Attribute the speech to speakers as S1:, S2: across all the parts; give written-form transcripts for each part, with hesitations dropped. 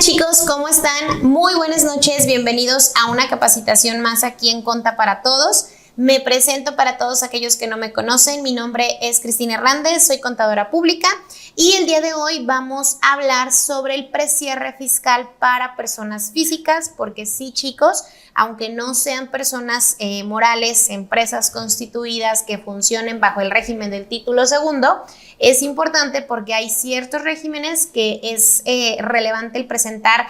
S1: Chicos, ¿cómo están? Muy buenas noches, bienvenidos a una capacitación más aquí en Conta para Todos. Me presento para todos aquellos que no me conocen. Mi nombre es Cristina Hernández, soy contadora pública y el día de hoy vamos a hablar sobre el precierre fiscal para personas físicas, porque sí, chicos, aunque no sean personas morales, empresas constituidas que funcionen bajo el régimen del título segundo, es importante porque hay ciertos regímenes que es relevante el presentar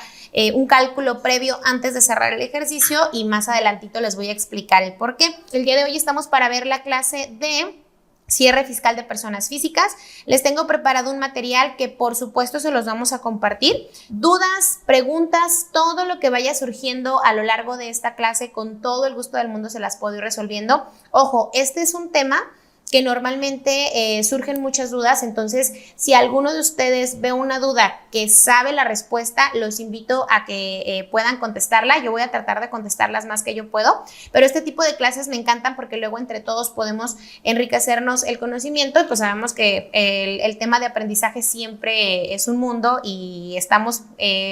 S1: un cálculo previo antes de cerrar el ejercicio, y más adelantito les voy a explicar el por qué. El día de hoy estamos para ver la clase de cierre fiscal de personas físicas. Les tengo preparado un material que por supuesto se los vamos a compartir. Dudas, preguntas, todo lo que vaya surgiendo a lo largo de esta clase, con todo el gusto del mundo se las puedo ir resolviendo. Ojo, este es un tema que normalmente surgen muchas dudas, entonces si alguno de ustedes ve una duda que sabe la respuesta, los invito a que puedan contestarla. Yo voy a tratar de contestarlas más que yo puedo, pero este tipo de clases me encantan porque luego entre todos podemos enriquecernos el conocimiento, y pues sabemos que el tema de aprendizaje siempre es un mundo y estamos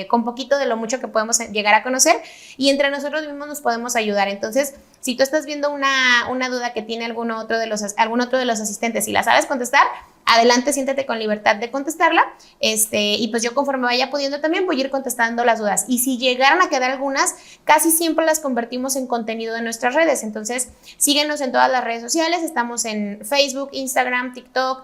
S1: con poquito de lo mucho que podemos llegar a conocer, y entre nosotros mismos nos podemos ayudar. Entonces, si tú estás viendo una duda que tiene algún otro de los asistentes y la sabes contestar, adelante, siéntete con libertad de contestarla, y pues yo conforme vaya pudiendo también voy a ir contestando las dudas, y si llegaran a quedar algunas, casi siempre las convertimos en contenido de nuestras redes. Entonces síguenos en todas las redes sociales, estamos en Facebook, Instagram, TikTok,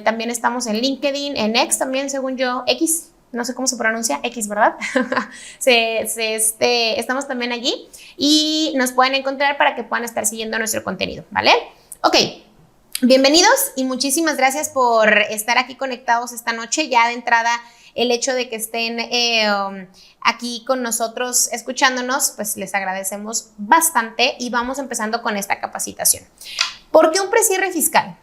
S1: también estamos en LinkedIn, en X también, según yo, X, no sé cómo se pronuncia, X, ¿verdad? Estamos también allí y nos pueden encontrar para que puedan estar siguiendo nuestro contenido, ¿vale? Ok, bienvenidos y muchísimas gracias por estar aquí conectados esta noche. Ya de entrada, el hecho de que estén aquí con nosotros escuchándonos, pues les agradecemos bastante, y vamos empezando con esta capacitación. ¿Por qué un precierre fiscal?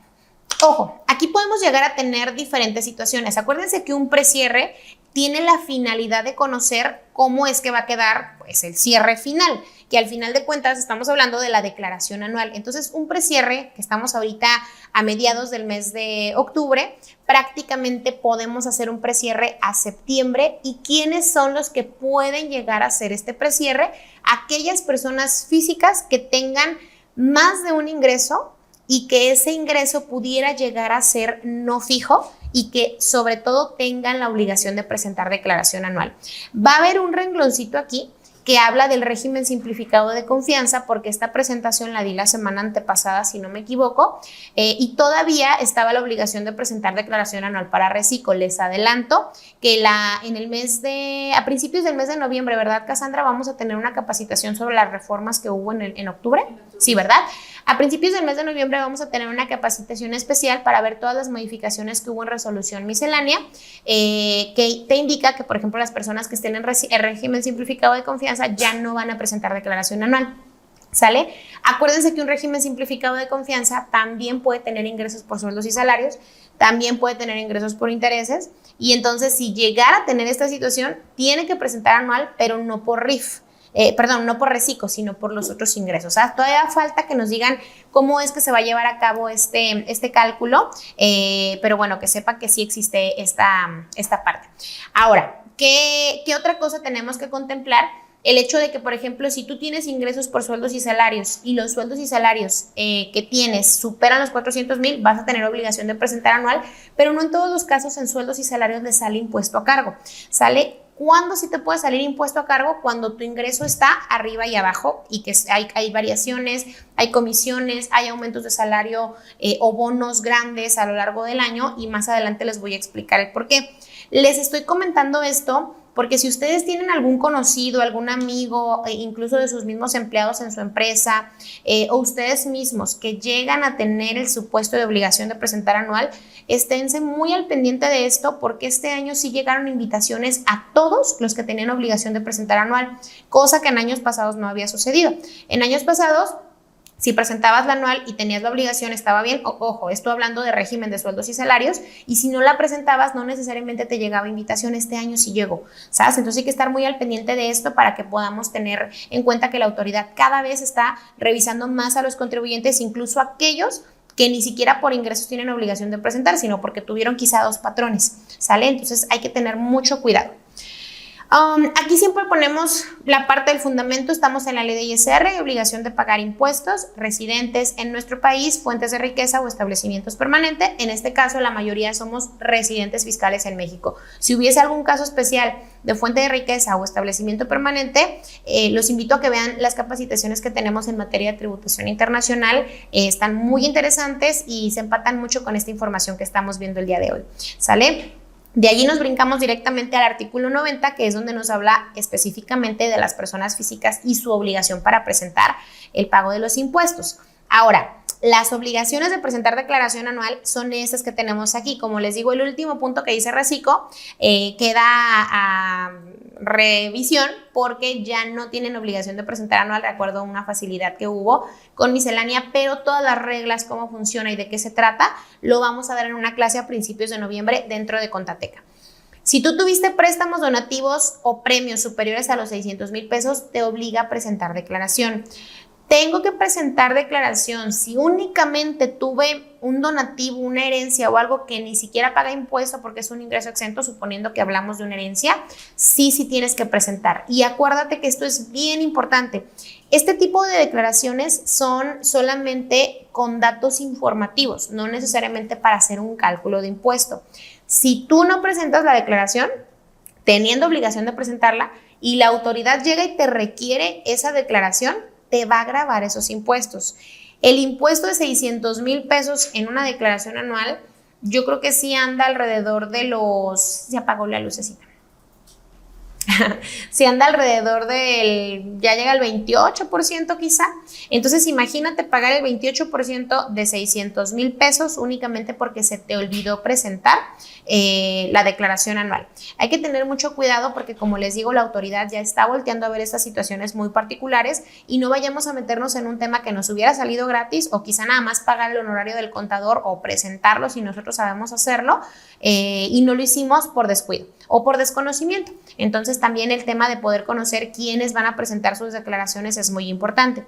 S1: Ojo, aquí podemos llegar a tener diferentes situaciones. Acuérdense que un precierre tiene la finalidad de conocer cómo es que va a quedar pues el cierre final, que al final de cuentas estamos hablando de la declaración anual. Entonces, un precierre, que estamos ahorita a mediados del mes de octubre, prácticamente podemos hacer un precierre a septiembre. ¿Y quiénes son los que pueden llegar a hacer este precierre? Aquellas personas físicas que tengan más de un ingreso y que ese ingreso pudiera llegar a ser no fijo, y que sobre todo tengan la obligación de presentar declaración anual. Va a haber un rengloncito aquí que habla del régimen simplificado de confianza, porque esta presentación la di la semana antepasada, si no me equivoco, y todavía estaba la obligación de presentar declaración anual para Recicol. Les adelanto que a principios del mes de noviembre, ¿verdad, Cassandra? Vamos a tener una capacitación sobre las reformas que hubo en octubre. Sí, ¿verdad? A principios del mes de noviembre vamos a tener una capacitación especial para ver todas las modificaciones que hubo en resolución miscelánea, que te indica que, por ejemplo, las personas que estén en régimen simplificado de confianza ya no van a presentar declaración anual. ¿Sale? Acuérdense que un régimen simplificado de confianza también puede tener ingresos por sueldos y salarios, también puede tener ingresos por intereses, y entonces si llegara a tener esta situación, tiene que presentar anual, pero no por RIF. No por reciclo, sino por los otros ingresos. O sea, todavía falta que nos digan cómo es que se va a llevar a cabo este cálculo, pero bueno, que sepan que sí existe esta parte. Ahora, ¿qué otra cosa tenemos que contemplar? El hecho de que, por ejemplo, si tú tienes ingresos por sueldos y salarios, y los sueldos y salarios que tienes superan los 400,000, vas a tener obligación de presentar anual, pero no en todos los casos en sueldos y salarios les sale impuesto a cargo. ¿Sale? ¿Cuándo sí te puede salir impuesto a cargo? Cuando tu ingreso está arriba y abajo, y que hay variaciones, hay comisiones, hay aumentos de salario o bonos grandes a lo largo del año, y más adelante les voy a explicar el por qué. Les estoy comentando esto porque si ustedes tienen algún conocido, algún amigo, incluso de sus mismos empleados en su empresa, o ustedes mismos que llegan a tener el supuesto de obligación de presentar anual, esténse muy al pendiente de esto, porque este año sí llegaron invitaciones a todos los que tenían obligación de presentar anual, cosa que en años pasados no había sucedido. En años pasados, si presentabas la anual y tenías la obligación, estaba bien. Ojo, estoy hablando de régimen de sueldos y salarios, y si no la presentabas, no necesariamente te llegaba invitación. Este año sí llegó, ¿sabes? Entonces hay que estar muy al pendiente de esto para que podamos tener en cuenta que la autoridad cada vez está revisando más a los contribuyentes, incluso aquellos que ni siquiera por ingresos tienen obligación de presentar, sino porque tuvieron quizá dos patrones, ¿sale? Entonces hay que tener mucho cuidado. Aquí siempre ponemos la parte del fundamento, estamos en la ley de ISR, obligación de pagar impuestos, residentes en nuestro país, fuentes de riqueza o establecimientos permanentes. En este caso, la mayoría somos residentes fiscales en México. Si hubiese algún caso especial de fuente de riqueza o establecimiento permanente, los invito a que vean las capacitaciones que tenemos en materia de tributación internacional. Están muy interesantes y se empatan mucho con esta información que estamos viendo el día de hoy. ¿Sale? De allí nos brincamos directamente al artículo 90, que es donde nos habla específicamente de las personas físicas y su obligación para presentar el pago de los impuestos. Ahora, las obligaciones de presentar declaración anual son estas que tenemos aquí. Como les digo, el último punto que dice Recico queda a revisión porque ya no tienen obligación de presentar anual de acuerdo a una facilidad que hubo con miscelánea, pero todas las reglas, cómo funciona y de qué se trata, lo vamos a dar en una clase a principios de noviembre dentro de Contateca. Si tú tuviste préstamos donativos o premios superiores a los 600,000 pesos, te obliga a presentar declaración. Tengo que presentar declaración si únicamente tuve un donativo, una herencia o algo que ni siquiera paga impuesto porque es un ingreso exento, suponiendo que hablamos de una herencia, sí tienes que presentar. Y acuérdate que esto es bien importante. Este tipo de declaraciones son solamente con datos informativos, no necesariamente para hacer un cálculo de impuesto. Si tú no presentas la declaración, teniendo obligación de presentarla, y la autoridad llega y te requiere esa declaración, te va a gravar esos impuestos. El impuesto de 600,000 pesos en una declaración anual, yo creo que sí anda alrededor de los... Se apagó la lucecita. Si anda alrededor del... ya llega al 28% quizá. Entonces imagínate pagar el 28% de 600,000 pesos únicamente porque se te olvidó presentar la declaración anual. Hay que tener mucho cuidado porque, como les digo, la autoridad ya está volteando a ver estas situaciones muy particulares y no vayamos a meternos en un tema que nos hubiera salido gratis o quizá nada más pagar el honorario del contador o presentarlo si nosotros sabemos hacerlo y no lo hicimos por descuido o por desconocimiento. Entonces también el tema de poder conocer quiénes van a presentar sus declaraciones es muy importante.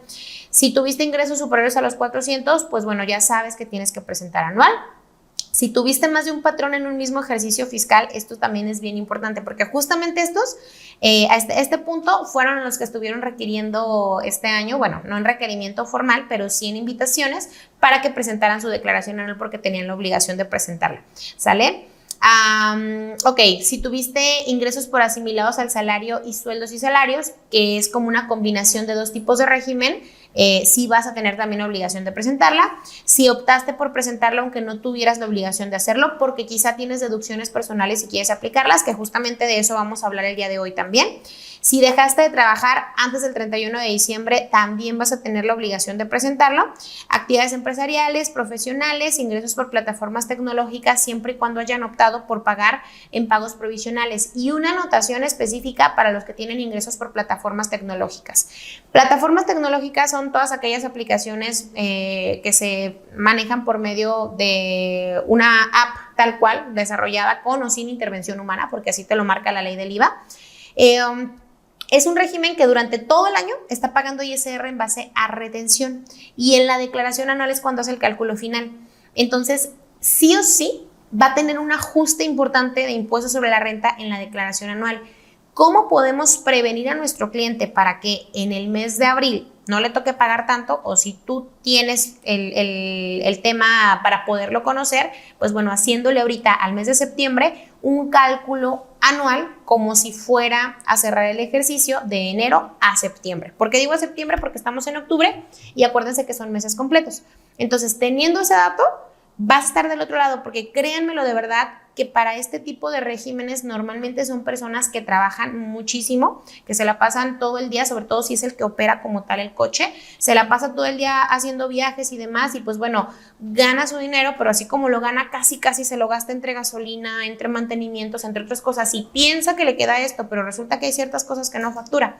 S1: Si tuviste ingresos superiores a los 400, pues bueno, ya sabes que tienes que presentar anual. Si tuviste más de un patrón en un mismo ejercicio fiscal, esto también es bien importante porque justamente estos, a este punto, fueron los que estuvieron requiriendo este año, bueno, no en requerimiento formal, pero sí en invitaciones para que presentaran su declaración anual porque tenían la obligación de presentarla, ¿sale? Ok, si tuviste ingresos por asimilados al salario y sueldos y salarios, que es como una combinación de dos tipos de régimen, sí vas a tener también obligación de presentarla. Si optaste por presentarla aunque no tuvieras la obligación de hacerlo, porque quizá tienes deducciones personales y quieres aplicarlas, que justamente de eso vamos a hablar el día de hoy también. Si dejaste de trabajar antes del 31 de diciembre, también vas a tener la obligación de presentarlo. Actividades empresariales, profesionales, ingresos por plataformas tecnológicas, siempre y cuando hayan optado por pagar en pagos provisionales. Y una anotación específica para los que tienen ingresos por plataformas tecnológicas. Plataformas tecnológicas son todas aquellas aplicaciones que se manejan por medio de una app tal cual, desarrollada con o sin intervención humana, porque así te lo marca la ley del IVA. Es un régimen que durante todo el año está pagando ISR en base a retención y en la declaración anual es cuando hace el cálculo final. Entonces, sí o sí va a tener un ajuste importante de impuestos sobre la renta en la declaración anual. ¿Cómo podemos prevenir a nuestro cliente para que en el mes de abril no le toque pagar tanto? O si tú tienes el tema para poderlo conocer, pues bueno, haciéndole ahorita al mes de septiembre un cálculo anual como si fuera a cerrar el ejercicio de enero a septiembre. ¿Por qué digo a septiembre? Porque estamos en octubre y acuérdense que son meses completos. Entonces, teniendo ese dato, vas a estar del otro lado, porque créanmelo de verdad que para este tipo de regímenes normalmente son personas que trabajan muchísimo, que se la pasan todo el día, sobre todo si es el que opera como tal el coche, se la pasa todo el día haciendo viajes y demás y pues bueno, gana su dinero, pero así como lo gana casi se lo gasta entre gasolina, entre mantenimientos, entre otras cosas y piensa que le queda esto, pero resulta que hay ciertas cosas que no factura.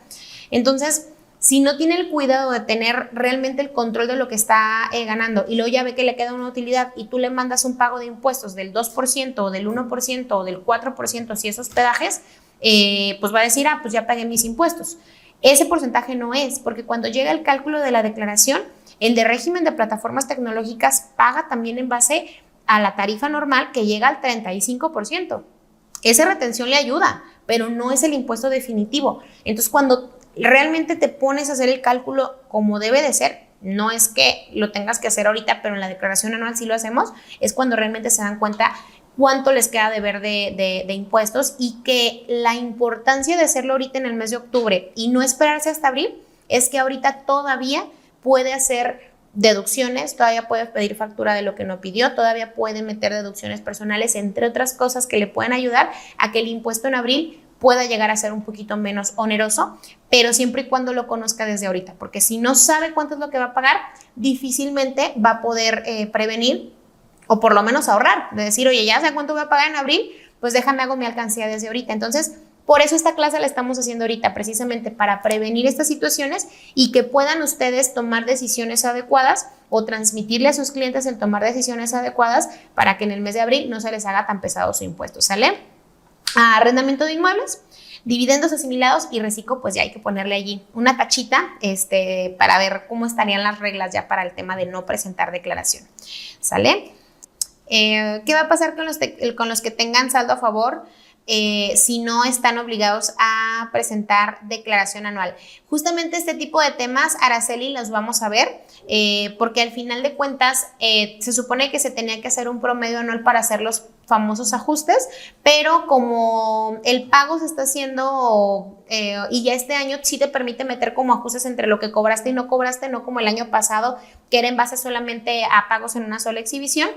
S1: Entonces, si no tiene el cuidado de tener realmente el control de lo que está ganando y luego ya ve que le queda una utilidad y tú le mandas un pago de impuestos del 2% o del 1% o del 4% si es hospedajes, pues va a decir, pues ya pagué mis impuestos. Ese porcentaje no es, porque cuando llega el cálculo de la declaración, el de régimen de plataformas tecnológicas paga también en base a la tarifa normal que llega al 35%. Esa retención le ayuda pero no es el impuesto definitivo. Entonces, cuando realmente te pones a hacer el cálculo como debe de ser, no es que lo tengas que hacer ahorita, pero en la declaración anual sí lo hacemos, es cuando realmente se dan cuenta cuánto les queda de ver de impuestos, y que la importancia de hacerlo ahorita en el mes de octubre y no esperarse hasta abril es que ahorita todavía puede hacer deducciones, todavía puede pedir factura de lo que no pidió, todavía puede meter deducciones personales, entre otras cosas que le pueden ayudar a que el impuesto en abril pueda llegar a ser un poquito menos oneroso, pero siempre y cuando lo conozca desde ahorita, porque si no sabe cuánto es lo que va a pagar, difícilmente va a poder prevenir o por lo menos ahorrar, de decir, oye, ya sé cuánto voy a pagar en abril, pues déjame hago mi alcancía desde ahorita. Entonces, por eso esta clase la estamos haciendo ahorita, precisamente para prevenir estas situaciones y que puedan ustedes tomar decisiones adecuadas o transmitirle a sus clientes el tomar decisiones adecuadas para que en el mes de abril no se les haga tan pesado su impuesto, ¿sale? Arrendamiento de inmuebles, dividendos asimilados y reciclo, pues ya hay que ponerle allí una tachita para ver cómo estarían las reglas ya para el tema de no presentar declaración, ¿sale? ¿Qué va a pasar con los que tengan saldo a favor si no están obligados a presentar declaración anual? Justamente este tipo de temas, Araceli, los vamos a ver porque al final de cuentas se supone que se tenía que hacer un promedio anual para hacer los famosos ajustes, pero como el pago se está haciendo y ya este año sí te permite meter como ajustes entre lo que cobraste y no cobraste, no como el año pasado que era en base solamente a pagos en una sola exhibición.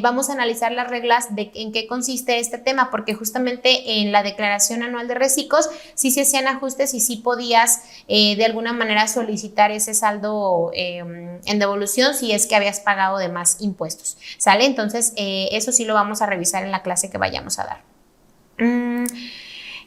S1: Vamos a analizar las reglas de en qué consiste este tema, porque justamente en la declaración anual de reciclos sí se hacían ajustes y sí podías de alguna manera solicitar ese saldo en devolución si es que habías pagado de más impuestos, ¿sale? Entonces eso sí lo vamos a revisar en la clase que vayamos a dar.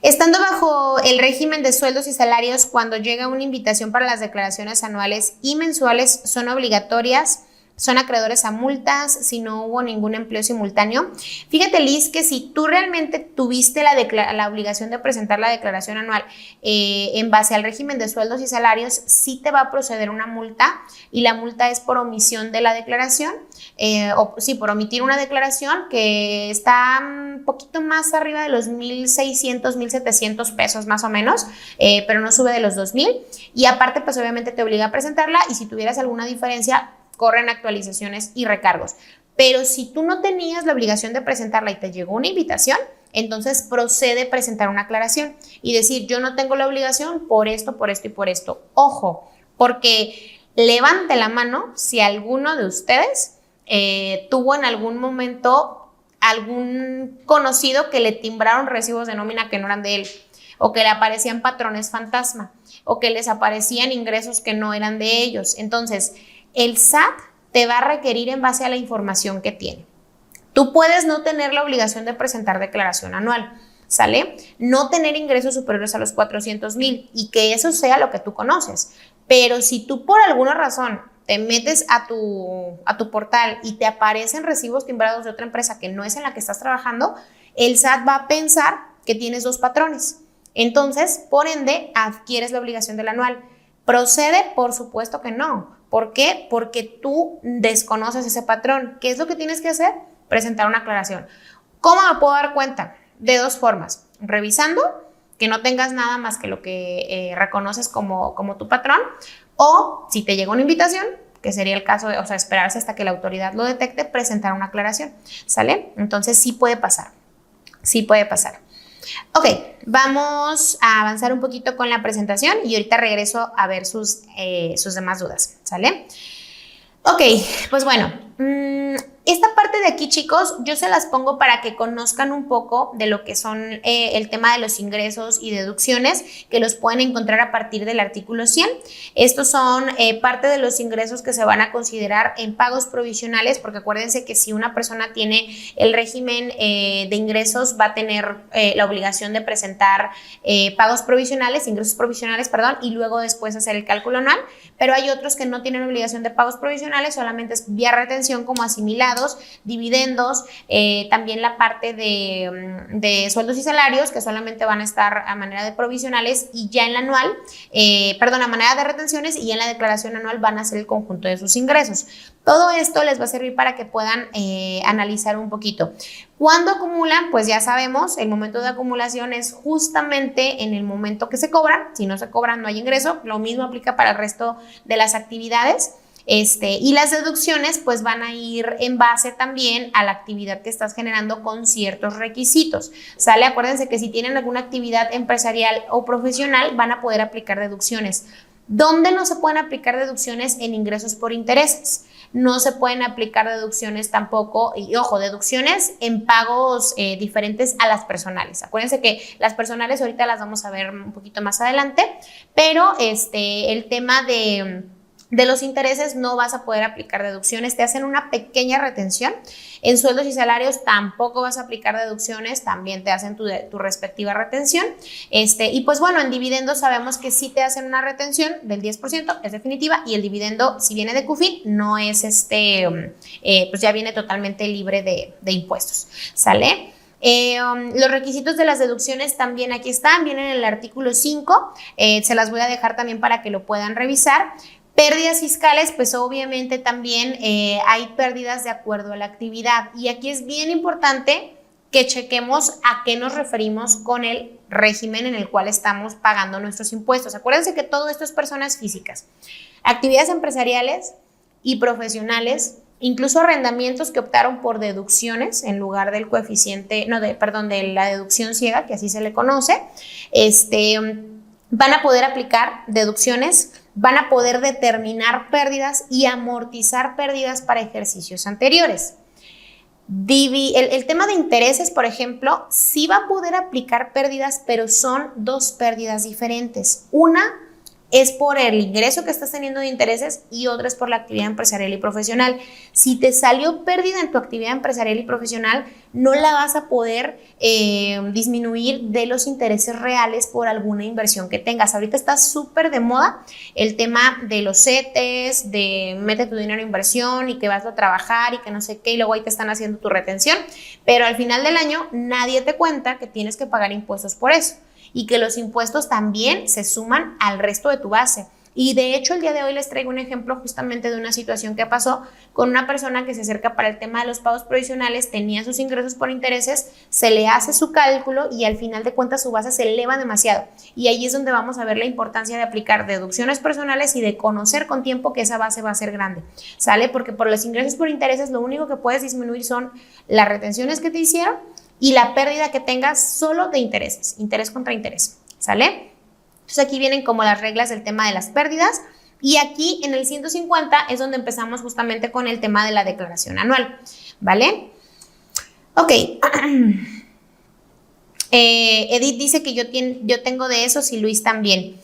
S1: Estando bajo el régimen de sueldos y salarios, cuando llega una invitación para las declaraciones anuales y mensuales, son obligatorias, son acreedores a multas si no hubo ningún empleo simultáneo. Fíjate, Liz, que si tú realmente tuviste la obligación de presentar la declaración anual en base al régimen de sueldos y salarios, sí te va a proceder una multa, y la multa es por omisión de la declaración, por omitir una declaración que está un poquito más arriba de los 1,600, 1,700 pesos más o menos, pero no sube de los 2,000, y aparte pues obviamente te obliga a presentarla, y si tuvieras alguna diferencia corren actualizaciones y recargos. Pero si tú no tenías la obligación de presentarla y te llegó una invitación, entonces procede presentar una aclaración y decir, yo no tengo la obligación por esto, por esto y por esto. Ojo, porque levante la mano si alguno de ustedes tuvo en algún momento algún conocido que le timbraron recibos de nómina que no eran de él, o que le aparecían patrones fantasma, o que les aparecían ingresos que no eran de ellos. Entonces, el SAT te va a requerir en base a la información que tiene. Tú puedes no tener la obligación de presentar declaración anual, ¿sale? No tener ingresos superiores a los 400,000 y que eso sea lo que tú conoces. Pero si tú por alguna razón te metes a tu portal y te aparecen recibos timbrados de otra empresa que no es en la que estás trabajando, el SAT va a pensar que tienes dos patrones. Entonces, por ende, adquieres la obligación del anual. ¿Procede? Por supuesto que no. ¿Por qué? Porque tú desconoces ese patrón. ¿Qué es lo que tienes que hacer? Presentar una aclaración. ¿Cómo me puedo dar cuenta? De dos formas. Revisando que no tengas nada más que lo que reconoces como tu patrón, o si te llega una invitación, que sería el caso de, esperarse hasta que la autoridad lo detecte, presentar una aclaración, ¿sale? Entonces sí puede pasar, sí puede pasar. Ok, vamos a avanzar un poquito con la presentación y ahorita regreso a ver sus demás dudas, ¿sale? Ok, pues bueno, esta parte de aquí, chicos, yo se las pongo para que conozcan un poco de lo que son el tema de los ingresos y deducciones, que los pueden encontrar a partir del artículo 100. Estos son parte de los ingresos que se van a considerar en pagos provisionales, porque acuérdense que si una persona tiene el régimen de ingresos, va a tener la obligación de presentar pagos provisionales, ingresos provisionales, perdón, y luego después hacer el cálculo anual, pero hay otros que no tienen obligación de pagos provisionales, solamente es vía retención como asimilados, dividendos dividendos, también la parte de sueldos y salarios, que solamente van a estar a manera de provisionales, y ya en la anual, a manera de retenciones, y en la declaración anual van a ser el conjunto de sus ingresos. Todo esto les va a servir para que puedan analizar un poquito. ¿Cuándo acumulan? Pues ya sabemos, el momento de acumulación es justamente en el momento que se cobran. Si no se cobran, no hay ingreso. Lo mismo aplica para el resto de las actividades. Y las deducciones pues van a ir en base también a la actividad que estás generando con ciertos requisitos, ¿sale? Acuérdense que si tienen alguna actividad empresarial o profesional van a poder aplicar deducciones. ¿Dónde no se pueden aplicar deducciones? En ingresos por intereses. No se pueden aplicar deducciones tampoco, y ojo, deducciones en pagos diferentes a las personales. Acuérdense que las personales ahorita las vamos a ver un poquito más adelante, pero el tema de los intereses no vas a poder aplicar deducciones, te hacen una pequeña retención. En sueldos y salarios tampoco vas a aplicar deducciones, también te hacen tu respectiva retención. Y pues bueno, en dividendos sabemos que sí te hacen una retención del 10%, es definitiva, y el dividendo, si viene de CUFIN, no es pues ya viene totalmente libre de impuestos, ¿sale? Los requisitos de las deducciones también aquí están, vienen en el artículo 5, se las voy a dejar también para que lo puedan revisar. Pérdidas fiscales, pues obviamente también hay pérdidas de acuerdo a la actividad, y aquí es bien importante que chequemos a qué nos referimos con el régimen en el cual estamos pagando nuestros impuestos. Acuérdense que todo esto es personas físicas, actividades empresariales y profesionales, incluso arrendamientos que optaron por deducciones en lugar del coeficiente, de la deducción ciega, que así se le conoce, van a poder aplicar deducciones, van a poder determinar pérdidas y amortizar pérdidas para ejercicios anteriores. El tema de intereses, por ejemplo, sí va a poder aplicar pérdidas, pero son dos pérdidas diferentes. Una es por el ingreso que estás teniendo de intereses y otra es por la actividad empresarial y profesional. Si te salió pérdida en tu actividad empresarial y profesional, no la vas a poder disminuir de los intereses reales por alguna inversión que tengas. Ahorita está súper de moda el tema de los CETES, de mete tu dinero en inversión y que vas a trabajar y que no sé qué, y luego ahí te están haciendo tu retención, pero al final del año nadie te cuenta que tienes que pagar impuestos por eso, y que los impuestos también se suman al resto de tu base. Y de hecho el día de hoy les traigo un ejemplo justamente de una situación que pasó con una persona que se acerca para el tema de los pagos provisionales, tenía sus ingresos por intereses, se le hace su cálculo y al final de cuentas su base se eleva demasiado. Y ahí es donde vamos a ver la importancia de aplicar deducciones personales y de conocer con tiempo que esa base va a ser grande, ¿sale? Porque por los ingresos por intereses lo único que puedes disminuir son las retenciones que te hicieron y la pérdida que tengas solo de intereses, interés contra interés, ¿sale? Entonces aquí vienen como las reglas del tema de las pérdidas, y aquí en el 150 es donde empezamos justamente con el tema de la declaración anual, ¿vale? Ok. Edith dice que yo tengo de esos y Luis también.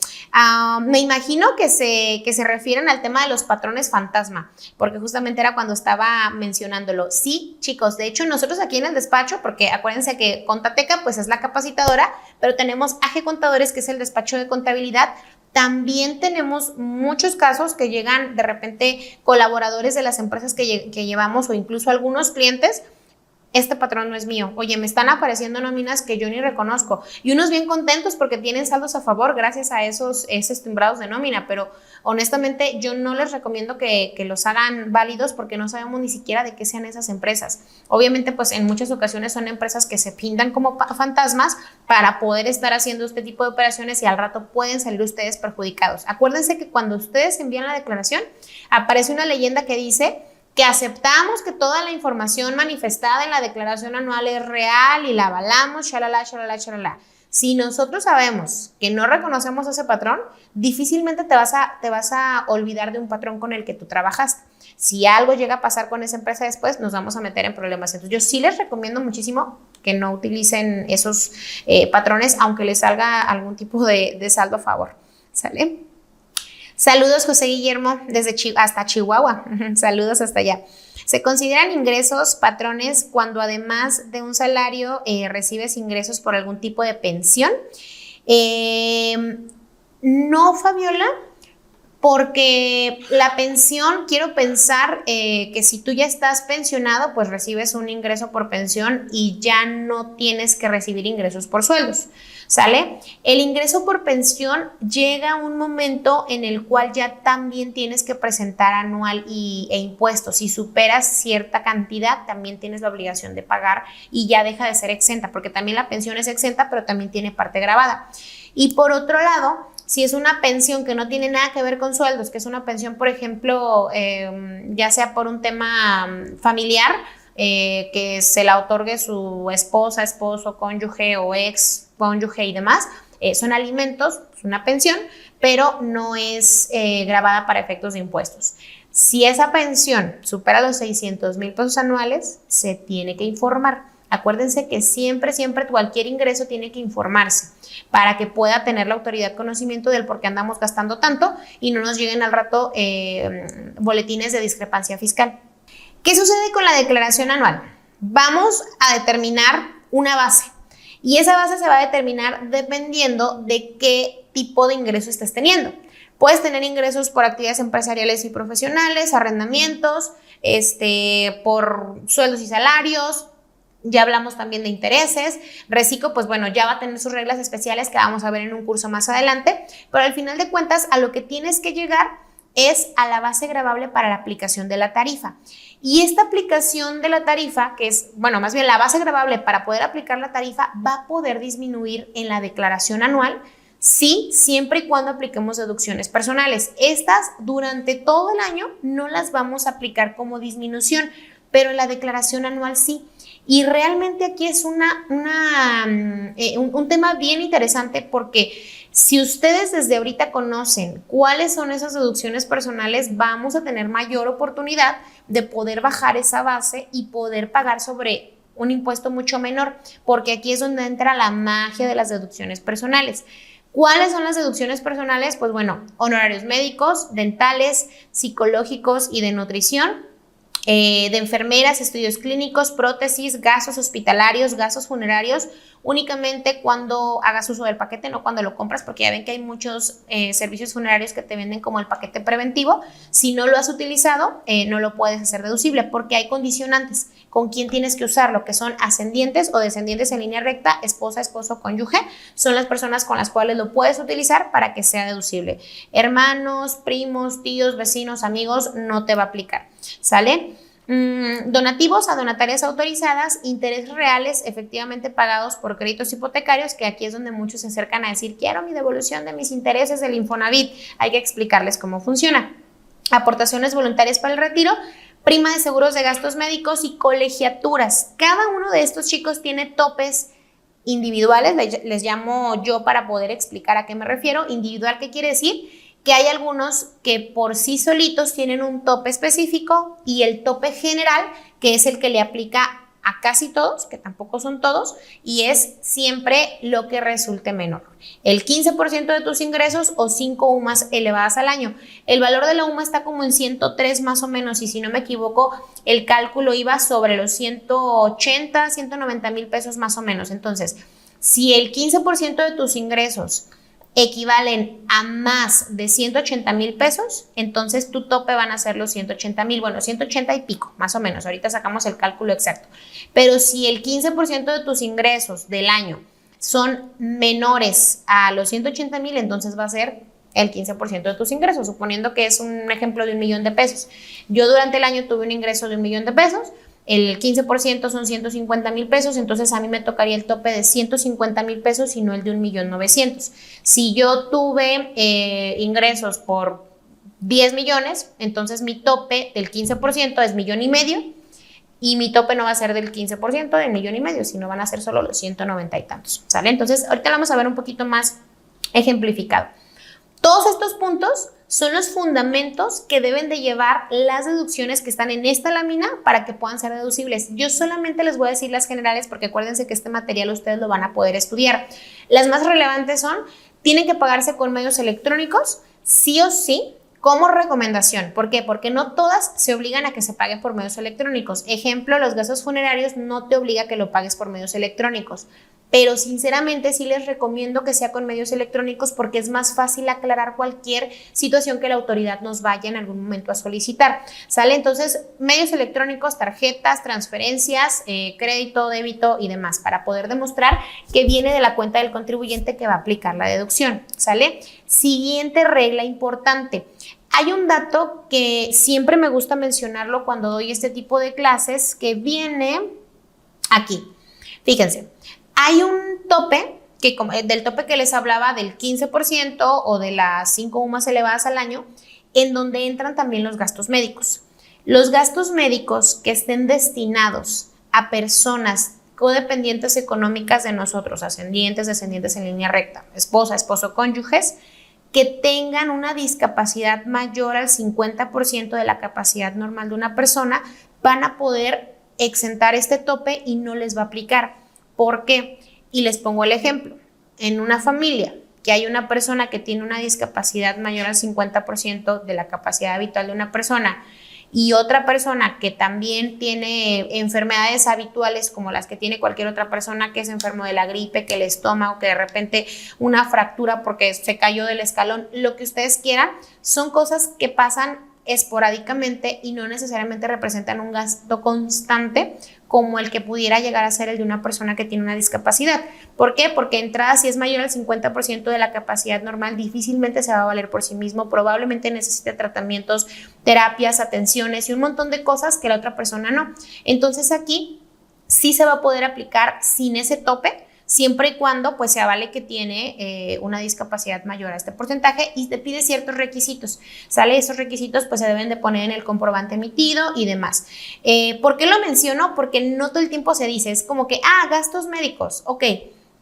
S1: Me imagino que se refieren al tema de los patrones fantasma, porque justamente era cuando estaba mencionándolo. Sí, chicos, de hecho nosotros aquí en el despacho, porque acuérdense que Contateca pues es la capacitadora, pero tenemos AG Contadores, que es el despacho de contabilidad. También tenemos muchos casos que llegan de repente colaboradores de las empresas que llevamos, o incluso algunos clientes. Este patrón no es mío. Oye, me están apareciendo nóminas que yo ni reconozco. Y unos bien contentos porque tienen saldos a favor gracias a esos timbrados de nómina, pero honestamente yo no les recomiendo que los hagan válidos porque no sabemos ni siquiera de qué sean esas empresas. Obviamente, pues en muchas ocasiones son empresas que se pintan como fantasmas para poder estar haciendo este tipo de operaciones y al rato pueden salir ustedes perjudicados. Acuérdense que cuando ustedes envían la declaración, aparece una leyenda que dice que aceptamos que toda la información manifestada en la declaración anual es real y la avalamos, shalala, shalala, shalala. Si nosotros sabemos que no reconocemos ese patrón, difícilmente te vas a olvidar de un patrón con el que tú trabajaste. Si algo llega a pasar con esa empresa después, nos vamos a meter en problemas. Entonces, yo sí les recomiendo muchísimo que no utilicen esos patrones, aunque les salga algún tipo de saldo a favor. ¿Sale? Saludos, José Guillermo, desde hasta Chihuahua. Saludos hasta allá. Se consideran ingresos patrones cuando además de un salario recibes ingresos por algún tipo de pensión. No, Fabiola, Porque la pensión, quiero pensar que si tú ya estás pensionado, pues recibes un ingreso por pensión y ya no tienes que recibir ingresos por sueldos, ¿sale? El ingreso por pensión llega a un momento en el cual ya también tienes que presentar anual e impuestos. Si superas cierta cantidad, también tienes la obligación de pagar y ya deja de ser exenta, porque también la pensión es exenta, pero también tiene parte gravada. Y por otro lado, si es una pensión que no tiene nada que ver con sueldos, que es una pensión, por ejemplo, ya sea por un tema familiar, que se la otorgue su esposa, esposo, cónyuge o ex cónyuge y demás, son alimentos, es una pensión, pero no es gravada para efectos de impuestos. Si esa pensión supera los 600,000 pesos anuales, se tiene que informar. Acuérdense que siempre cualquier ingreso tiene que informarse para que pueda tener la autoridad conocimiento del por qué andamos gastando tanto y no nos lleguen al rato boletines de discrepancia fiscal. ¿Qué sucede con la declaración anual? Vamos a determinar una base y esa base se va a determinar dependiendo de qué tipo de ingreso estés teniendo. Puedes tener ingresos por actividades empresariales y profesionales, arrendamientos, por sueldos y salarios. Ya hablamos también de intereses. Reciclo, pues bueno, ya va a tener sus reglas especiales que vamos a ver en un curso más adelante, pero al final de cuentas a lo que tienes que llegar es a la base gravable para la aplicación de la tarifa. Y esta aplicación de la tarifa, que es, bueno, más bien la base gravable para poder aplicar la tarifa, va a poder disminuir en la declaración anual, sí, siempre y cuando apliquemos deducciones personales. Estas durante todo el año no las vamos a aplicar como disminución, pero en la declaración anual sí. Y realmente aquí es un tema bien interesante porque si ustedes desde ahorita conocen cuáles son esas deducciones personales, vamos a tener mayor oportunidad de poder bajar esa base y poder pagar sobre un impuesto mucho menor, porque aquí es donde entra la magia de las deducciones personales. ¿Cuáles son las deducciones personales? Pues bueno, honorarios médicos, dentales, psicológicos y de nutrición, de enfermeras, estudios clínicos, prótesis, gastos hospitalarios, gastos funerarios, únicamente cuando hagas uso del paquete, no cuando lo compras, porque ya ven que hay muchos servicios funerarios que te venden como el paquete preventivo. Si no lo has utilizado, no lo puedes hacer deducible porque hay condicionantes con quién tienes que usarlo, que son ascendientes o descendientes en línea recta, esposa, esposo, cónyuge, son las personas con las cuales lo puedes utilizar para que sea deducible. Hermanos, primos, tíos, vecinos, amigos, no te va a aplicar, ¿sale? Donativos a donatarias autorizadas, intereses reales efectivamente pagados por créditos hipotecarios, que aquí es donde muchos se acercan a decir, quiero mi devolución de mis intereses del Infonavit. Hay que explicarles cómo funciona. Aportaciones voluntarias para el retiro, prima de seguros de gastos médicos y colegiaturas. Cada uno de estos, chicos, tiene topes individuales, les llamo yo para poder explicar a qué me refiero. Individual, ¿qué quiere decir? Que hay algunos que por sí solitos tienen un tope específico y el tope general, que es el que le aplica a casi todos, que tampoco son todos, y es siempre lo que resulte menor. El 15% de tus ingresos o 5 UMAS elevadas al año. El valor de la UMA está como en 103 más o menos, y si no me equivoco, el cálculo iba sobre los 180, 190 mil pesos más o menos. Entonces, si el 15% de tus ingresos equivalen a más de 180 mil pesos, entonces tu tope van a ser los 180 mil, bueno, 180 y pico, más o menos, ahorita sacamos el cálculo exacto. Pero si el 15% de tus ingresos del año son menores a los 180 mil, entonces va a ser el 15% de tus ingresos, suponiendo que es un ejemplo de 1,000,000 de pesos. Yo durante el año tuve un ingreso de 1,000,000 de pesos, el 15% son 150 mil pesos, entonces a mí me tocaría el tope de 150 mil pesos y no el de 1,900,000. Si yo tuve ingresos por 10 millones, entonces mi tope del 15% es 1,500,000 y mi tope no va a ser del 15% del 1,500,000, sino van a ser solo los 190 y tantos, ¿sale? Entonces ahorita lo vamos a ver un poquito más ejemplificado. Todos estos puntos son los fundamentos que deben de llevar las deducciones que están en esta lámina para que puedan ser deducibles. Yo solamente les voy a decir las generales porque acuérdense que este material ustedes lo van a poder estudiar. Las más relevantes son, tienen que pagarse con medios electrónicos, sí o sí, como recomendación. ¿Por qué? Porque no todas se obligan a que se paguen por medios electrónicos. Ejemplo, los gastos funerarios no te obliga a que lo pagues por medios electrónicos. pero sinceramente sí les recomiendo que sea con medios electrónicos porque es más fácil aclarar cualquier situación que la autoridad nos vaya en algún momento a solicitar, ¿sale? Entonces, medios electrónicos, tarjetas, transferencias, crédito, débito y demás, para poder demostrar que viene de la cuenta del contribuyente que va a aplicar la deducción, ¿sale? Siguiente regla importante. Hay un dato que siempre me gusta mencionarlo cuando doy este tipo de clases, que viene aquí. Fíjense. Hay un tope, del tope que les hablaba del 15% o de las 5 UMAS elevadas al año, en donde entran también los gastos médicos. Los gastos médicos que estén destinados a personas codependientes económicas de nosotros, ascendientes, descendientes en línea recta, esposa, esposo, cónyuges, que tengan una discapacidad mayor al 50% de la capacidad normal de una persona, van a poder exentar este tope y no les va a aplicar. ¿Por qué? Y les pongo el ejemplo. En una familia que hay una persona que tiene una discapacidad mayor al 50% de la capacidad habitual de una persona y otra persona que también tiene enfermedades habituales como las que tiene cualquier otra persona, que es enfermo de la gripe, que el estómago, que de repente una fractura porque se cayó del escalón, lo que ustedes quieran, son cosas que pasan esporádicamente y no necesariamente representan un gasto constante como el que pudiera llegar a ser el de una persona que tiene una discapacidad. ¿Por qué? Porque entrada, si es mayor al 50% de la capacidad normal, difícilmente se va a valer por sí mismo, probablemente necesite tratamientos, terapias, atenciones y un montón de cosas que la otra persona no. Entonces aquí sí se va a poder aplicar sin ese tope, siempre y cuando pues se avale que tiene una discapacidad mayor a este porcentaje y te pide ciertos requisitos, ¿sale? Esos requisitos pues se deben de poner en el comprobante emitido y demás. ¿Por qué lo menciono? Porque no todo el tiempo se dice, es como que, gastos médicos, ok,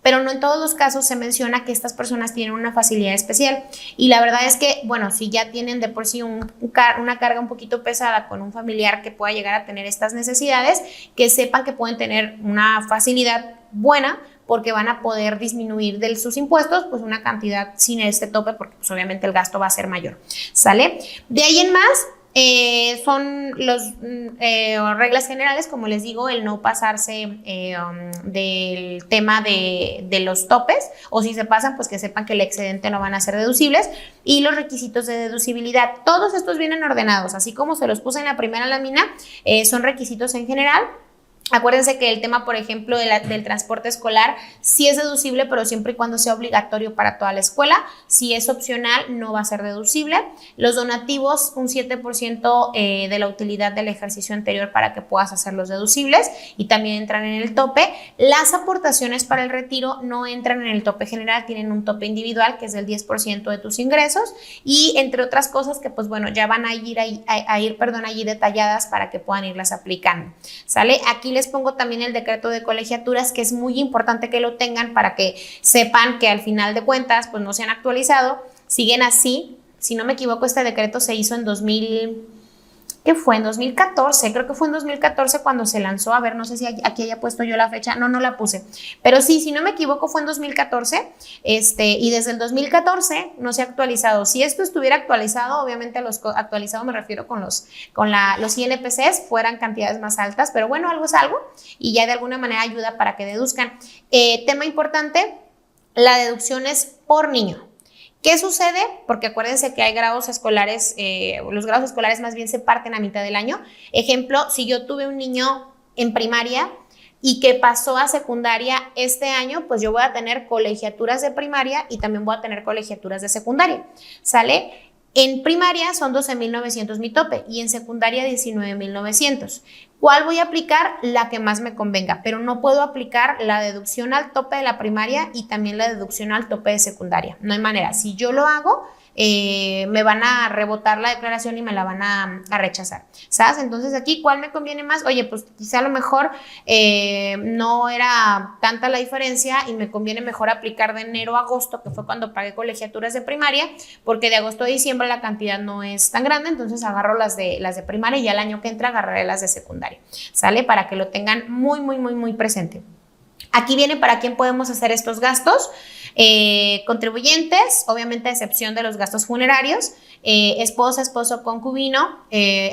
S1: pero no en todos los casos se menciona que estas personas tienen una facilidad especial y la verdad es que, bueno, si ya tienen de por sí una carga un poquito pesada con un familiar que pueda llegar a tener estas necesidades, que sepan que pueden tener una facilidad buena porque van a poder disminuir de sus impuestos pues una cantidad sin este tope porque pues obviamente el gasto va a ser mayor, ¿sale? De ahí en más son las reglas generales, como les digo, el no pasarse del tema de los topes, o si se pasan, pues que sepan que el excedente no van a ser deducibles, y los requisitos de deducibilidad. Todos estos vienen ordenados, así como se los puse en la primera lámina, son requisitos en general. Acuérdense que el tema, por ejemplo, del transporte escolar sí es deducible, pero siempre y cuando sea obligatorio para toda la escuela. Si es opcional, no va a ser deducible. Los donativos, un 7% de la utilidad del ejercicio anterior para que puedas hacerlos deducibles y también entran en el tope. Las aportaciones para el retiro no entran en el tope general, tienen un tope individual que es del 10% de tus ingresos y entre otras cosas que pues bueno, ya van a ir allí detalladas para que puedan irlas aplicando, ¿sale? Aquí les pongo también el decreto de colegiaturas, que es muy importante que lo tengan para que sepan que al final de cuentas pues no se han actualizado, siguen así. Si no me equivoco, este decreto se hizo en 2014, creo que fue en 2014 cuando se lanzó, a ver, no sé si aquí haya puesto yo la fecha, no la puse, pero sí, si no me equivoco fue en 2014, y desde el 2014 no se ha actualizado. Si esto estuviera actualizado, obviamente actualizado me refiero con los ILPCs, fueran cantidades más altas, pero bueno, algo es algo y ya de alguna manera ayuda para que deduzcan. Tema importante, la deducción es por niño. ¿Qué sucede? Porque acuérdense que hay grados escolares, los grados escolares más bien se parten a mitad del año. Ejemplo, si yo tuve un niño en primaria y que pasó a secundaria este año, pues yo voy a tener colegiaturas de primaria y también voy a tener colegiaturas de secundaria, ¿sale? En primaria son 12,900 mi tope y en secundaria 19,900. ¿Cuál voy a aplicar? La que más me convenga, pero no puedo aplicar la deducción al tope de la primaria y también la deducción al tope de secundaria. No hay manera. Si yo lo hago, me van a rebotar la declaración y me la van a rechazar, ¿sabes? Entonces aquí, ¿cuál me conviene más? Oye, pues quizá a lo mejor no era tanta la diferencia y me conviene mejor aplicar de enero a agosto, que fue cuando pagué colegiaturas de primaria, porque de agosto a diciembre la cantidad no es tan grande, entonces agarro las de primaria y ya el año que entra agarraré las de secundaria, ¿sale? Para que lo tengan muy, muy, muy, muy presente. Aquí viene para quién podemos hacer estos gastos. Contribuyentes, obviamente a excepción de los gastos funerarios, esposa, esposo, concubino,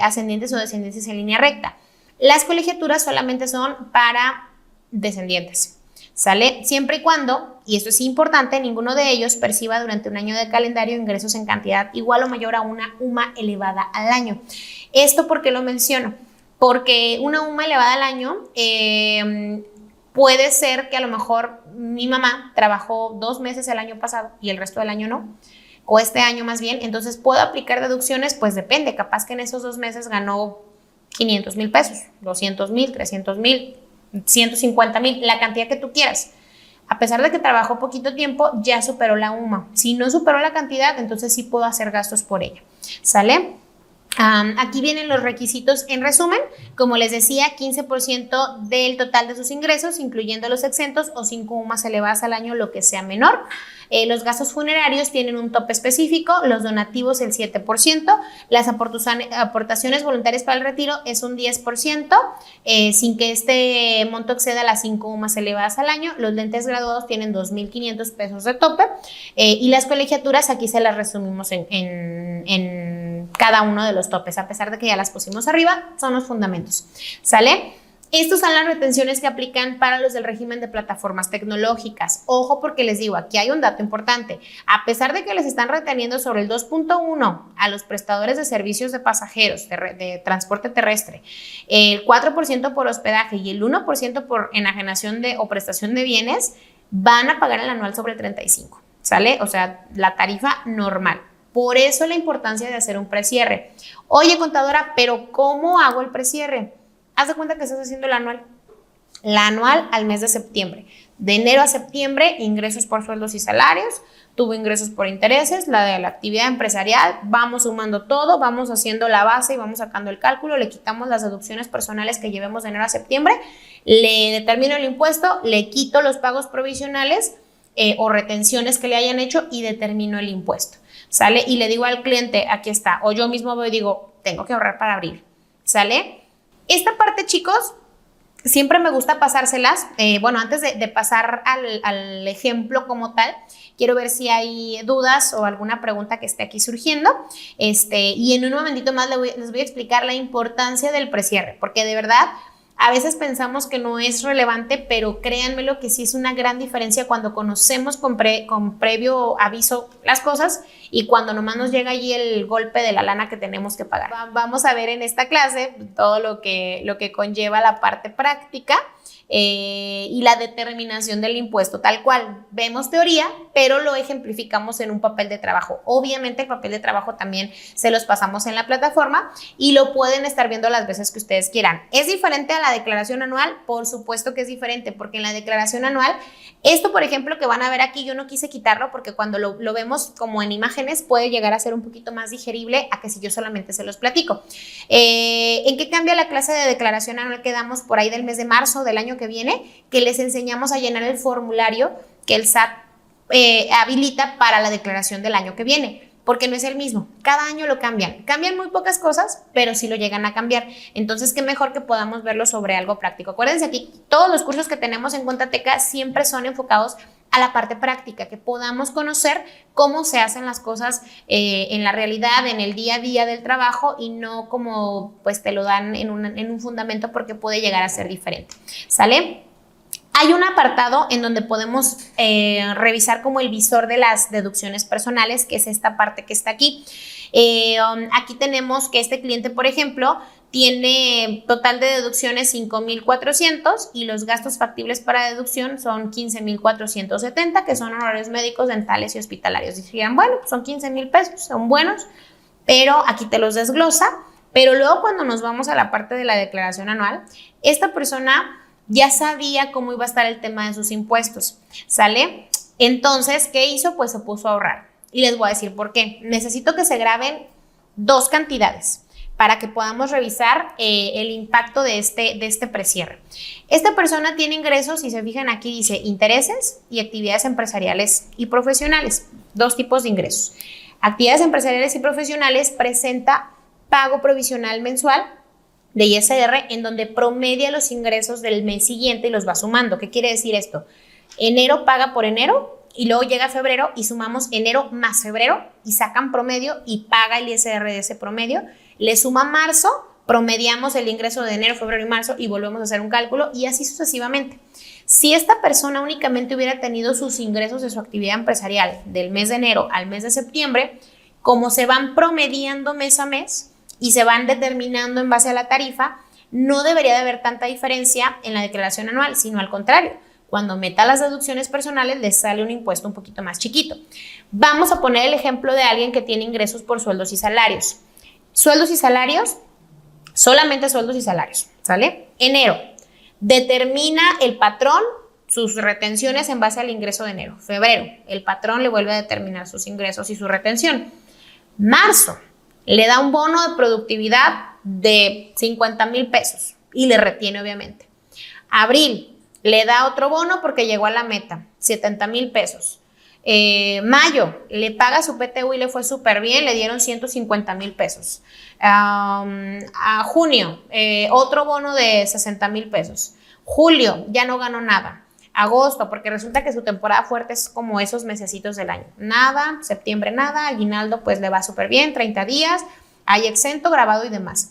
S1: ascendientes o descendientes en línea recta. Las colegiaturas solamente son para descendientes, ¿Sale? Siempre y cuando, y esto es importante, ninguno de ellos perciba durante un año de calendario ingresos en cantidad igual o mayor a una UMA elevada al año. ¿Esto por qué lo menciono? Porque una UMA elevada al año puede ser que a lo mejor mi mamá trabajó 2 meses el año pasado y el resto del año no, o este año más bien, entonces puedo aplicar deducciones, pues depende, capaz que en esos 2 meses ganó 500,000 pesos, 200,000, 300,000, 150,000, la cantidad que tú quieras. A pesar de que trabajó poquito tiempo, ya superó la UMA. Si no superó la cantidad, entonces sí puedo hacer gastos por ella. ¿Sale? Aquí vienen los requisitos en resumen. Como les decía, 15% del total de sus ingresos, incluyendo los exentos o 5 UMAs elevadas al año, lo que sea menor. Los gastos funerarios tienen un tope específico, los donativos el 7%, las aportaciones voluntarias para el retiro es un 10%, sin que este monto exceda las 5 UMAs elevadas al año. Los lentes graduados tienen 2,500 pesos de tope, y las colegiaturas aquí se las resumimos en cada uno de los topes, a pesar de que ya las pusimos arriba, son los fundamentos. ¿Sale? Estos son las retenciones que aplican para los del régimen de plataformas tecnológicas. Ojo, porque les digo, aquí hay un dato importante. A pesar de que les están reteniendo sobre el 2.1 a los prestadores de servicios de pasajeros, de transporte terrestre, el 4% por hospedaje y el 1% por enajenación o prestación de bienes, van a pagar el anual sobre el 35, ¿sale? O sea, la tarifa normal. Por eso la importancia de hacer un precierre. Oye, contadora, ¿pero cómo hago el precierre? Haz de cuenta que estás haciendo la anual al mes de septiembre. De enero a septiembre, ingresos por sueldos y salarios, tuvo ingresos por intereses, la de la actividad empresarial, vamos sumando todo, vamos haciendo la base y vamos sacando el cálculo, le quitamos las deducciones personales que llevemos de enero a septiembre, le determino el impuesto, le quito los pagos provisionales o retenciones que le hayan hecho y determino el impuesto. ¿Sale? Y le digo al cliente, aquí está, o yo mismo voy y digo, tengo que ahorrar para abril. ¿Sale? Esta parte, chicos, siempre me gusta pasárselas. Bueno, antes de pasar al ejemplo como tal, quiero ver si hay dudas o alguna pregunta que esté aquí surgiendo. Y en un momentito más les voy a explicar la importancia del precierre, porque de verdad a veces pensamos que no es relevante, pero créanmelo que sí es una gran diferencia cuando conocemos con previo aviso las cosas y cuando nomás nos llega allí el golpe de la lana que tenemos que pagar. Vamos a ver en esta clase todo lo que conlleva la parte práctica y la determinación del impuesto, tal cual. Vemos teoría, pero lo ejemplificamos en un papel de trabajo. Obviamente el papel de trabajo también se los pasamos en la plataforma y lo pueden estar viendo las veces que ustedes quieran. ¿Es diferente a la declaración anual? Por supuesto que es diferente, porque en la declaración anual, esto por ejemplo que van a ver aquí, yo no quise quitarlo porque cuando lo vemos como en imágenes puede llegar a ser un poquito más digerible a que si yo solamente se los platico. ¿En qué cambia la clase de declaración anual que damos por ahí del mes de marzo del año que viene? Que les enseñamos a llenar el formulario que el SAT habilita para la declaración del año que viene, porque no es el mismo, cada año lo cambian muy pocas cosas, pero sí lo llegan a cambiar. Entonces qué mejor que podamos verlo sobre algo práctico. Acuérdense, aquí todos los cursos que tenemos en Contateca siempre son enfocados a la parte práctica, que podamos conocer cómo se hacen las cosas en la realidad, en el día a día del trabajo, y no como pues te lo dan en un fundamento, porque puede llegar a ser diferente. ¿Sale? Hay un apartado en donde podemos revisar como el visor de las deducciones personales, que es esta parte que está aquí. Aquí tenemos que este cliente, por ejemplo, tiene total de deducciones 5,400 y los gastos factibles para deducción son 15,470, que son honorarios médicos, dentales y hospitalarios. Dirían, bueno, son 15,000 pesos, son buenos, pero aquí te los desglosa. Pero luego cuando nos vamos a la parte de la declaración anual, esta persona ya sabía cómo iba a estar el tema de sus impuestos, ¿sale? Entonces, ¿qué hizo? Pues se puso a ahorrar. Y les voy a decir por qué. Necesito que se graben 2 cantidades para que podamos revisar el impacto de este precierre. Esta persona tiene ingresos, y se fijan aquí dice intereses y actividades empresariales y profesionales. 2 tipos de ingresos. Actividades empresariales y profesionales presenta pago provisional mensual de ISR, en donde promedia los ingresos del mes siguiente y los va sumando. ¿Qué quiere decir esto? Enero paga por enero y luego llega febrero y sumamos enero más febrero y sacan promedio y paga el ISR de ese promedio. Le suma marzo promediamos el ingreso de enero, febrero y marzo y volvemos a hacer un cálculo y así sucesivamente. Si esta persona únicamente hubiera tenido sus ingresos de su actividad empresarial del mes de enero al mes de septiembre, como se van promediando mes a mes y se van determinando en base a la tarifa, no debería de haber tanta diferencia en la declaración anual, sino al contrario. Cuando meta las deducciones personales, les sale un impuesto un poquito más chiquito. Vamos a poner el ejemplo de alguien que tiene ingresos por sueldos y salarios. Sueldos y salarios, solamente sueldos y salarios, ¿sale? Enero, determina el patrón sus retenciones en base al ingreso de enero. Febrero, el patrón le vuelve a determinar sus ingresos y su retención. Marzo, le da un bono de productividad de 50,000 pesos y le retiene obviamente. Abril, le da otro bono porque llegó a la meta, 70,000 pesos. Mayo, le paga su PTU y le fue súper bien, le dieron 150,000 pesos. A junio, otro bono de 60,000 pesos. Julio, ya no ganó nada. Agosto, porque resulta que su temporada fuerte es como esos mesecitos del año. Nada, septiembre nada, aguinaldo pues le va súper bien, 30 días, hay exento, grabado y demás.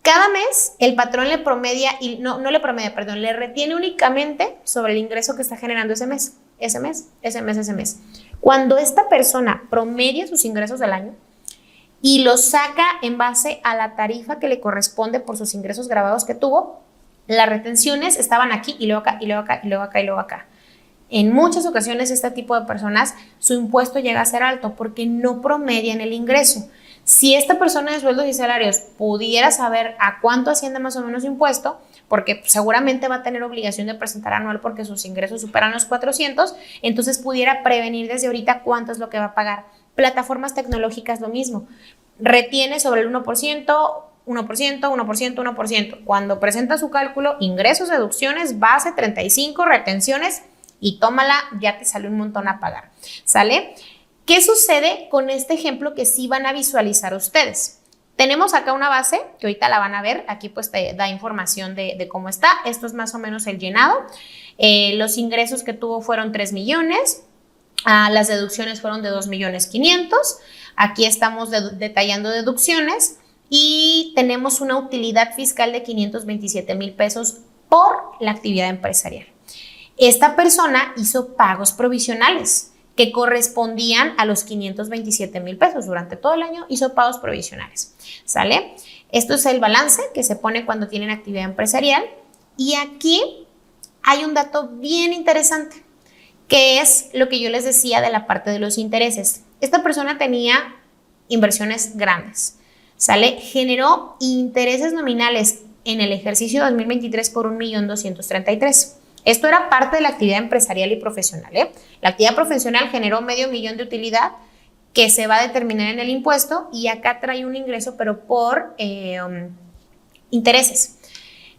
S1: Cada mes el patrón le promedia, y no le promedia, perdón, le retiene únicamente sobre el ingreso que está generando ese mes. Cuando esta persona promedia sus ingresos del año y los saca en base a la tarifa que le corresponde por sus ingresos grabados que tuvo, las retenciones estaban aquí y luego acá, y luego acá, y luego acá, y luego acá. En muchas ocasiones este tipo de personas, su impuesto llega a ser alto porque no promedian el ingreso. Si esta persona de sueldos y salarios pudiera saber a cuánto asciende más o menos su impuesto, porque seguramente va a tener obligación de presentar anual porque sus ingresos superan los 400, entonces pudiera prevenir desde ahorita cuánto es lo que va a pagar. Plataformas tecnológicas lo mismo. Retiene sobre el 1%, 1%. Cuando presenta su cálculo, ingresos, deducciones, base 35, retenciones y tómala, ya te sale un montón a pagar. ¿Sale? ¿Qué sucede con este ejemplo que sí van a visualizar ustedes? Tenemos acá una base que ahorita la van a ver, aquí pues te da información de cómo está. Esto es más o menos el llenado. Los ingresos que tuvo fueron 3 millones, las deducciones fueron de 2,500,000. Aquí estamos detallando deducciones y tenemos una utilidad fiscal de 527,000 pesos por la actividad empresarial. Esta persona hizo pagos provisionales que correspondían a los 527,000 pesos. Durante todo el año hizo pagos provisionales, ¿sale? Esto es el balance que se pone cuando tienen actividad empresarial. Y aquí hay un dato bien interesante, que es lo que yo les decía de la parte de los intereses. Esta persona tenía inversiones grandes, ¿sale? Generó intereses nominales en el ejercicio 2023 por 1,233,000. Esto era parte de la actividad empresarial y profesional, ¿eh? La actividad profesional generó 500,000 de utilidad que se va a determinar en el impuesto y acá trae un ingreso, pero por intereses.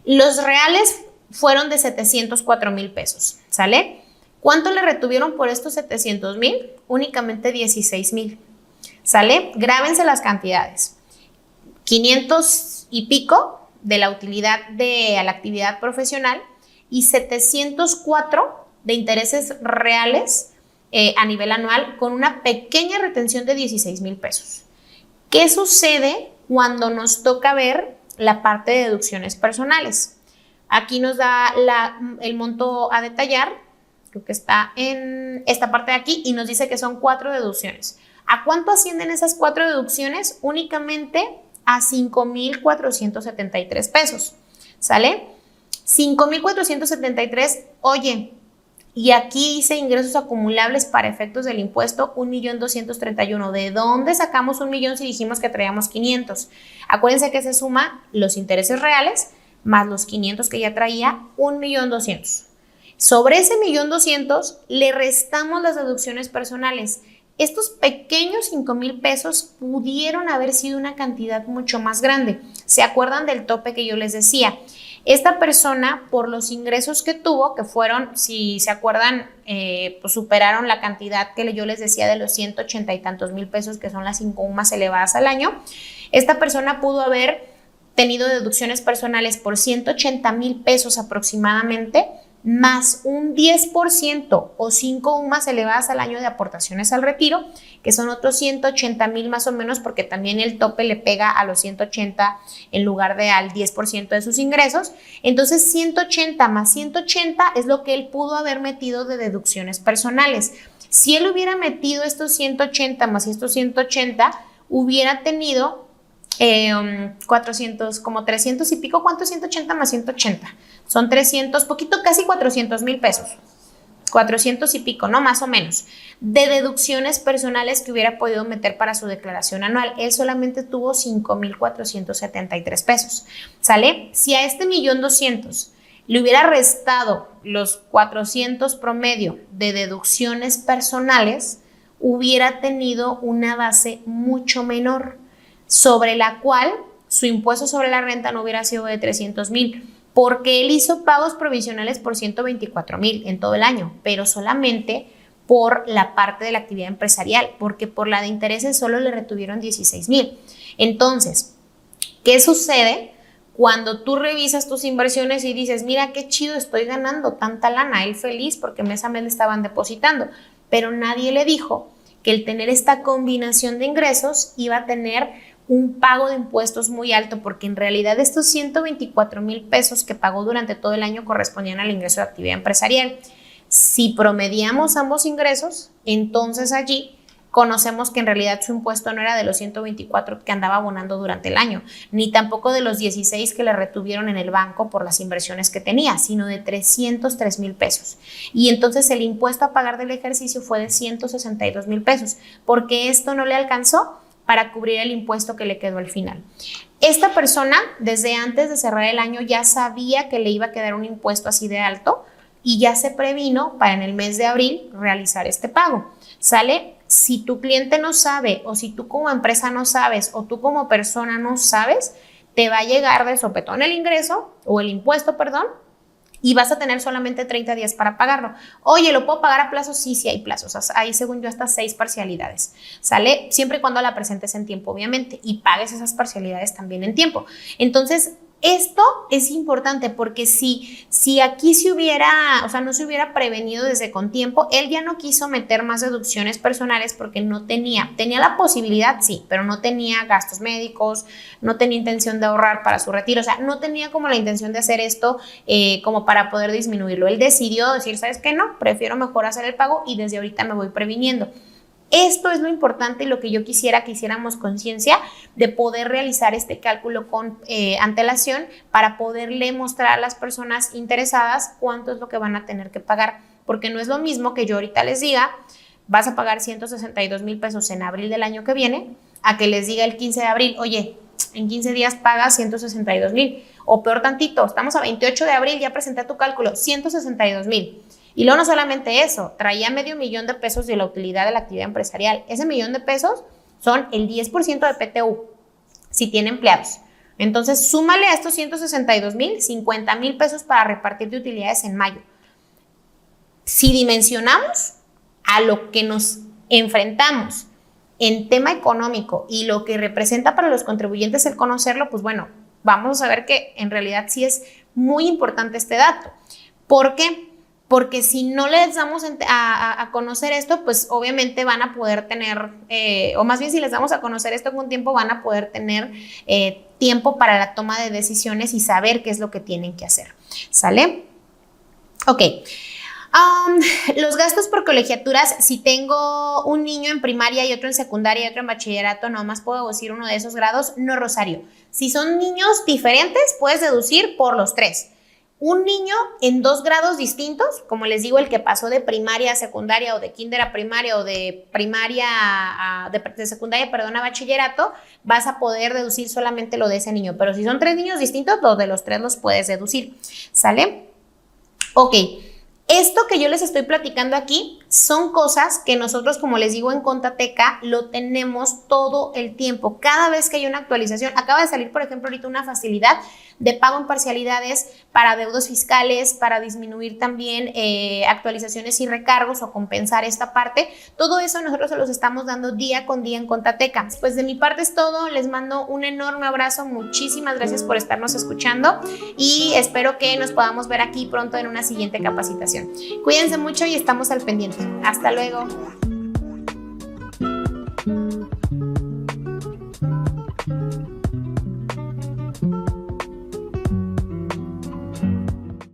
S1: Los reales fueron de 704,000 pesos, ¿sale? ¿Cuánto le retuvieron por estos 700,000? Únicamente 16,000, ¿sale? Grábense las cantidades. 500 y pico de la utilidad de la actividad profesional y 704 de intereses reales a nivel anual con una pequeña retención de 16,000 pesos. ¿Qué sucede cuando nos toca ver la parte de deducciones personales? Aquí nos da el monto a detallar, creo que está en esta parte de aquí y nos dice que son 4 deducciones. ¿A cuánto ascienden esas 4 deducciones? Únicamente a 5,473 pesos, ¿sale? 5,473, oye, y aquí hice ingresos acumulables para efectos del impuesto 1,231,000. ¿De dónde sacamos 1,000,000 si dijimos que traíamos 500? Acuérdense que se suma los intereses reales más los 500 que ya traía, 1,200,000. Sobre ese 1,200,000 le restamos las deducciones personales. Estos pequeños 5,000 pesos pudieron haber sido una cantidad mucho más grande. ¿Se acuerdan del tope que yo les decía? Esta persona, por los ingresos que tuvo, que fueron, si se acuerdan, pues superaron la cantidad que yo les decía de los 180 y tantos mil pesos, que son las 5 más elevadas al año. Esta persona pudo haber tenido deducciones personales por 180,000 pesos aproximadamente más un 10% o 5 UMAS elevadas al año de aportaciones al retiro, que son otros 180,000 más o menos, porque también el tope le pega a los 180 en lugar de al 10% de sus ingresos. Entonces 180 más 180 es lo que él pudo haber metido de deducciones personales. Si él hubiera metido estos 180 más estos 180, hubiera tenido 400, como 300 y pico. ¿Cuánto es 180 más 180? Son 300, poquito, casi 400,000 pesos. 400 y pico, ¿no? Más o menos. De deducciones personales que hubiera podido meter para su declaración anual. Él solamente tuvo 5,473 pesos. ¿Sale? Si a este 1,200,000 le hubiera restado los 400 promedio de deducciones personales, hubiera tenido una base mucho menor, sobre la cual su impuesto sobre la renta no hubiera sido de 300,000, porque él hizo pagos provisionales por 124,000 en todo el año, pero solamente por la parte de la actividad empresarial, porque por la de intereses solo le retuvieron 16,000. Entonces, ¿qué sucede cuando tú revisas tus inversiones y dices, mira qué chido, estoy ganando tanta lana? Él feliz porque mes a mes le estaban depositando, pero nadie le dijo que el tener esta combinación de ingresos iba a tener un pago de impuestos muy alto, porque en realidad estos 124,000 pesos que pagó durante todo el año correspondían al ingreso de actividad empresarial. Si promediamos ambos ingresos, entonces allí conocemos que en realidad su impuesto no era de los 124 que andaba abonando durante el año, ni tampoco de los 16 que le retuvieron en el banco por las inversiones que tenía, sino de 303,000 pesos. Y entonces el impuesto a pagar del ejercicio fue de 162,000 pesos, porque esto no le alcanzó para cubrir el impuesto que le quedó al final. Esta persona, desde antes de cerrar el año, ya sabía que le iba a quedar un impuesto así de alto y ya se previno para en el mes de abril realizar este pago. ¿Sale? Si tu cliente no sabe, o si tú como empresa no sabes, o tú como persona no sabes, te va a llegar de sopetón el ingreso, o el impuesto, perdón, y vas a tener solamente 30 días para pagarlo. Oye, ¿lo puedo pagar a plazo? Sí, sí hay plazos. Hay, según yo, hasta 6 parcialidades. ¿Sale? Siempre y cuando la presentes en tiempo, obviamente, y pagues esas parcialidades también en tiempo. Entonces, esto es importante, porque si aquí no se hubiera prevenido desde con tiempo, él ya no quiso meter más deducciones personales porque no tenía la posibilidad, sí, pero no tenía gastos médicos, no tenía intención de ahorrar para su retiro, o sea, no tenía como la intención de hacer esto como para poder disminuirlo. Él decidió decir, ¿sabes qué? No, prefiero mejor hacer el pago y desde ahorita me voy previniendo. Esto es lo importante y lo que yo quisiera que hiciéramos conciencia, de poder realizar este cálculo con antelación para poderle mostrar a las personas interesadas cuánto es lo que van a tener que pagar, porque no es lo mismo que yo ahorita les diga, vas a pagar 162,000 pesos en abril del año que viene, a que les diga el 15 de abril, oye, en 15 días pagas 162,000, o peor tantito, estamos a 28 de abril, ya presenté tu cálculo, 162,000. Y luego no solamente eso, traía $500,000 de pesos de la utilidad de la actividad empresarial. Ese $1,000,000 de pesos son el 10% de PTU, si tiene empleados. Entonces, súmale a estos 162,000, 50,000 pesos para repartir de utilidades en mayo. Si dimensionamos a lo que nos enfrentamos en tema económico y lo que representa para los contribuyentes el conocerlo, pues bueno, vamos a ver que en realidad sí es muy importante este dato. ¿Por qué? Porque si no les damos a conocer esto, pues obviamente van a poder tener, o más bien si les damos a conocer esto con tiempo, van a poder tener tiempo para la toma de decisiones y saber qué es lo que tienen que hacer. ¿Sale? Ok. Los gastos por colegiaturas, si tengo un niño en primaria y otro en secundaria y otro en bachillerato, nomás puedo deducir uno de esos grados, no, Rosario. Si son niños diferentes, puedes deducir por los 3. Un niño en 2 grados distintos, como les digo, el que pasó de primaria a secundaria o de kinder a primaria o de primaria de secundaria, perdón, a bachillerato, vas a poder deducir solamente lo de ese niño. Pero si son 3 niños distintos, los de los 3 los puedes deducir. ¿Sale? Ok. Esto que yo les estoy platicando aquí son cosas que nosotros, como les digo, en Contateca lo tenemos todo el tiempo. Cada vez que hay una actualización, acaba de salir, por ejemplo, ahorita una facilidad de pago en parcialidades para deudos fiscales, para disminuir también actualizaciones y recargos o compensar esta parte. Todo eso nosotros se los estamos dando día con día en Contateca. Pues de mi parte es todo. Les mando un enorme abrazo. Muchísimas gracias por estarnos escuchando y espero que nos podamos ver aquí pronto en una siguiente capacitación. Cuídense mucho y estamos al pendiente. Hasta luego.